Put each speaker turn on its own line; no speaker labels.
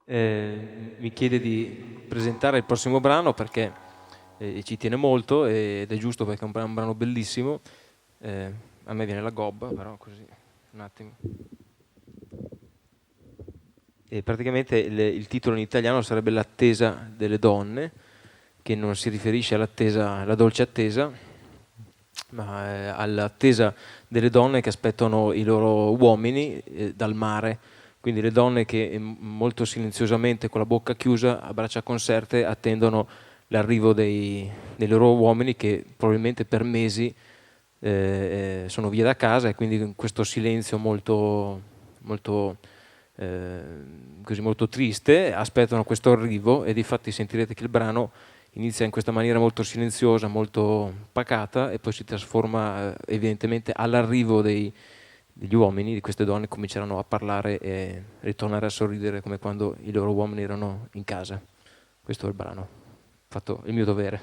Mi chiede di presentare il prossimo brano perché ci tiene molto ed è giusto perché è un brano bellissimo. A me viene la gobba, però così, un attimo. E praticamente il titolo in italiano sarebbe L'attesa delle donne, che non si riferisce all'attesa, alla dolce attesa, ma all'attesa delle donne che aspettano i loro uomini dal mare. Quindi le donne che molto silenziosamente, con la bocca chiusa, a braccia conserte, attendono l'arrivo dei loro uomini che probabilmente per mesi sono via da casa, e quindi in questo silenzio molto, molto, eh, così molto triste aspettano questo arrivo, e difatti sentirete che il brano inizia in questa maniera molto silenziosa, molto pacata, e poi si trasforma evidentemente all'arrivo degli uomini. Di queste donne cominceranno a parlare e ritornare a sorridere come quando i loro uomini erano in casa. Questo è il brano. Ho fatto il mio dovere.